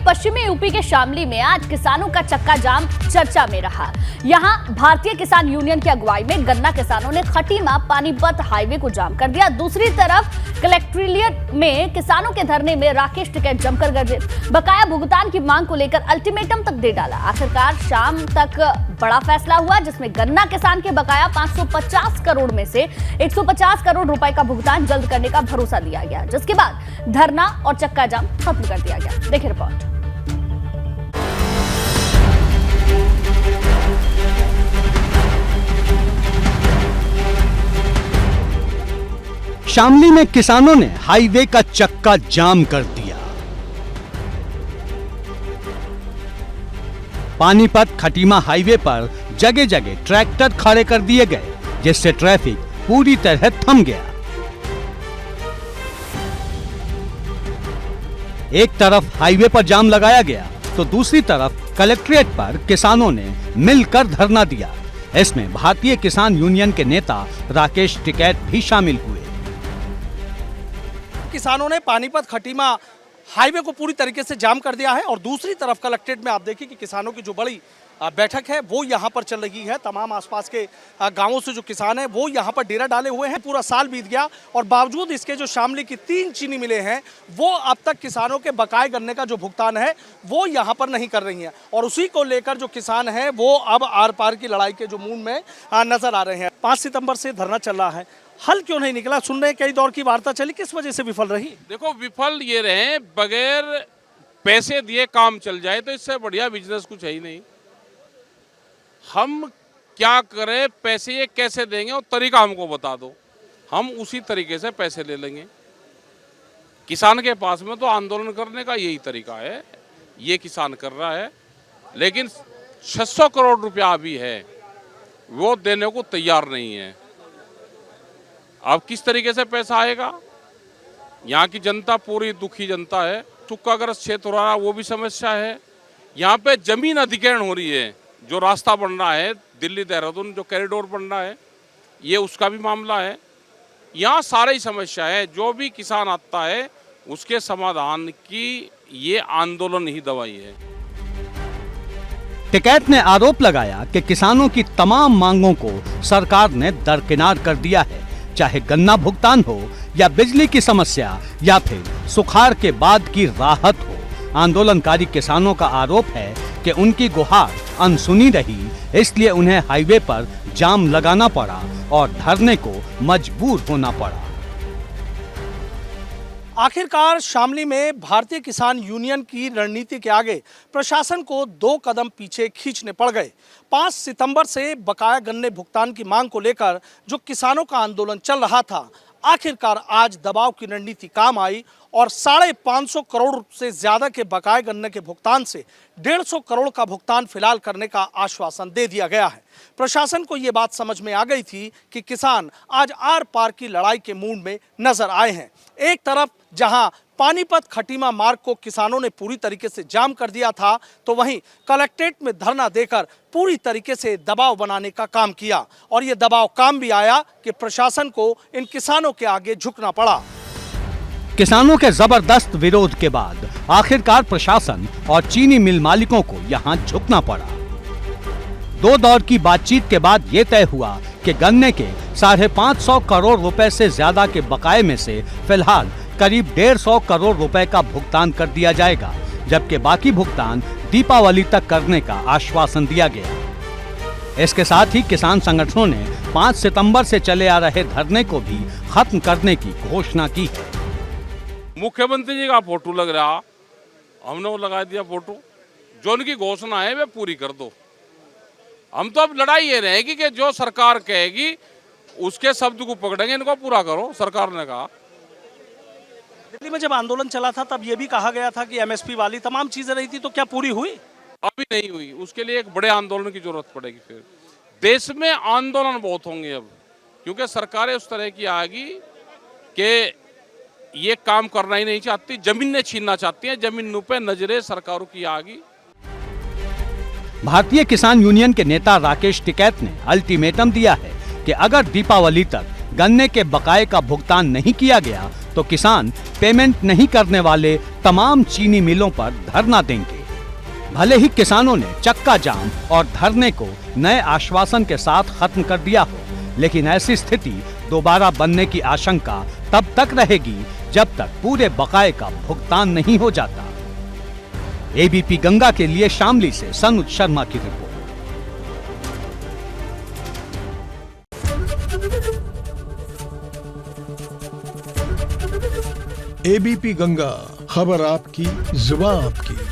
पश्चिमी यूपी के शामली में आज किसानों का चक्का जाम चर्चा में रहा। यहां भारतीय किसान यूनियन की अगुवाई में गन्ना किसानों ने खटीमा पानीपत हाईवे को जाम कर दिया। दूसरी तरफ कलेक्ट्रेट में किसानों के धरने में राकेश टिकैत जमकर गरजे, बकाया भुगतान की मांग को लेकर अल्टीमेटम तक दे डाला। आखिरकार शाम तक बड़ा फैसला हुआ, जिसमें गन्ना किसान के बकाया 550 करोड़ में से 150 करोड़ रुपए का भुगतान जल्द करने का भरोसा दिया गया, जिसके बाद धरना और चक्का जाम खत्म कर दिया गया। देखिए रिपोर्ट। शामली में किसानों ने हाईवे का चक्का जाम कर दिया। पानीपत खटीमा हाईवे पर जगह जगह ट्रैक्टर खड़े कर दिए गए, जिससे ट्रैफिक पूरी तरह थम गया। एक तरफ हाईवे पर जाम लगाया गया तो दूसरी तरफ कलेक्ट्रेट पर किसानों ने मिलकर धरना दिया। इसमें भारतीय किसान यूनियन के नेता राकेश टिकैत भी शामिल हुए। किसानों ने पानीपत खटीमा हाईवे को पूरी तरीके से जाम कर दिया है और दूसरी तरफ कलेक्ट्रेट में आप देखिए कि किसानों की जो बड़ी बैठक है वो यहाँ पर चल रही है। तमाम आसपास के गांवों से जो किसान हैं वो यहाँ पर डेरा डाले हुए हैं। पूरा साल बीत गया और बावजूद इसके जो शामली की 3 चीनी मिलें हैं वो अब तक किसानों के बकाए गन्ने का जो भुगतान है वो यहाँ पर नहीं कर रही हैं और उसी को लेकर जो किसान हैं वो अब आर पार की लड़ाई के जो मूड में नजर आ रहे हैं। 5 सितंबर से धरना चल रहा है, हल क्यों नहीं निकला? सुन रहे कई दौर की वार्ता चली, किस वजह से विफल रही? देखो, विफल ये रहे, बगैर पैसे दिए काम चल जाए तो इससे बढ़िया बिजनेस कुछ है ही नहीं। हम क्या करें, पैसे ये कैसे देंगे और तरीका हमको बता दो, हम उसी तरीके से पैसे ले लेंगे। किसान के पास में तो आंदोलन करने का यही तरीका है, ये किसान कर रहा है, लेकिन 600 करोड़ रुपया अभी है वो देने को तैयार नहीं है। अब किस तरीके से पैसा आएगा? यहाँ की जनता पूरी दुखी जनता है। सूखाग्रस्त क्षेत्र हो रहा है वो भी समस्या है। यहाँ पे जमीन अधिग्रहण हो रही है, जो रास्ता बन रहा है दिल्ली देहरादून जो कॉरिडोर बन रहा है ये उसका भी मामला है। यहाँ सारी ही समस्या है। जो भी किसान आता है उसके समाधान की ये आंदोलन ही दवाई है। टिकैत ने आरोप लगाया कि किसानों की तमाम मांगों को सरकार ने दरकिनार कर दिया है, चाहे गन्ना भुगतान हो या बिजली की समस्या या फिर सुखाड़ के बाद की राहत हो। आंदोलनकारी किसानों का आरोप है कि उनकी गुहार अनसुनी रही, इसलिए उन्हें हाईवे पर जाम लगाना पड़ा और धरने को मजबूर होना पड़ा। आखिरकार शामली में भारतीय किसान यूनियन की रणनीति के आगे प्रशासन को 2 कदम पीछे खींचने पड़ गए। 5 सितंबर से बकाया गन्ने भुगतान की मांग को लेकर जो किसानों का आंदोलन चल रहा था, आखिरकार आज दबाव की रणनीति काम आई और 550 करोड़ से ज्यादा के बकाये गन्ने के भुगतान से 150 करोड़ का भुगतान फिलहाल करने का आश्वासन दे दिया गया है। प्रशासन को ये बात समझ में आ गई थी कि किसान आज आर पार की लड़ाई के मूड में नजर आए हैं। एक तरफ जहां पानीपत खटीमा मार्ग को किसानों ने पूरी तरीके से जाम कर दिया था, तो वहीं कलेक्ट्रेट में धरना देकर पूरी तरीके से दबाव बनाने का काम किया और ये दबाव काम भी आया कि प्रशासन को इन किसानों के आगे झुकना पड़ा। किसानों के जबरदस्त विरोध के बाद आखिरकार प्रशासन और चीनी मिल मालिकों को यहां झुकना पड़ा। 2 दौर की बातचीत के बाद यह तय हुआ कि गन्ने के 550 करोड़ रुपए से ज्यादा के बकाये में से फिलहाल करीब 150 करोड़ रुपए का भुगतान कर दिया जाएगा, जबकि बाकी भुगतान दीपावली तक करने का आश्वासन दिया गया। इसके साथ ही किसान संगठनों ने 5 सितंबर से चले आ रहे धरने को भी खत्म करने की घोषणा की है। मुख्यमंत्री जी का फोटो लग रहा, हमने वो लगा दिया फोटो। जो उनकी घोषणा है वे पूरी कर दो। हम तो अब लड़ाई ये रहेगी कि जो सरकार कहेगी उसके शब्द को पकड़ेंगे, इनको पूरा करो। सरकार ने कहा, दिल्ली में जब आंदोलन चला था तब ये भी कहा गया था कि एमएसपी वाली तमाम चीजें रही थी, तो क्या पूरी हुई? अभी नहीं हुई। उसके लिए एक बड़े आंदोलन की जरूरत पड़ेगी। फिर देश में आंदोलन बहुत होंगे अब, क्योंकि सरकारें उस तरह की आएगी कि ये काम करना ही नहीं चाहती, जमीन छीनना चाहती है। जमीनों पे नजरें सरकारों की आएगी। भारतीय किसान यूनियन के नेता राकेश टिकैत ने अल्टीमेटम दिया है कि अगर दीपावली तक गन्ने के बकाये का भुगतान नहीं किया गया तो किसान पेमेंट नहीं करने वाले तमाम चीनी मिलों पर धरना देंगे। भले ही किसानों ने चक्का जाम और धरने को नए आश्वासन के साथ खत्म कर दिया हो, लेकिन ऐसी स्थिति दोबारा बनने की आशंका तब तक रहेगी जब तक पूरे बकाये का भुगतान नहीं हो जाता। एबीपी गंगा के लिए शामली से सनुज शर्मा की रिपोर्ट। एबीपी गंगा, खबर आपकी, जुबान आपकी।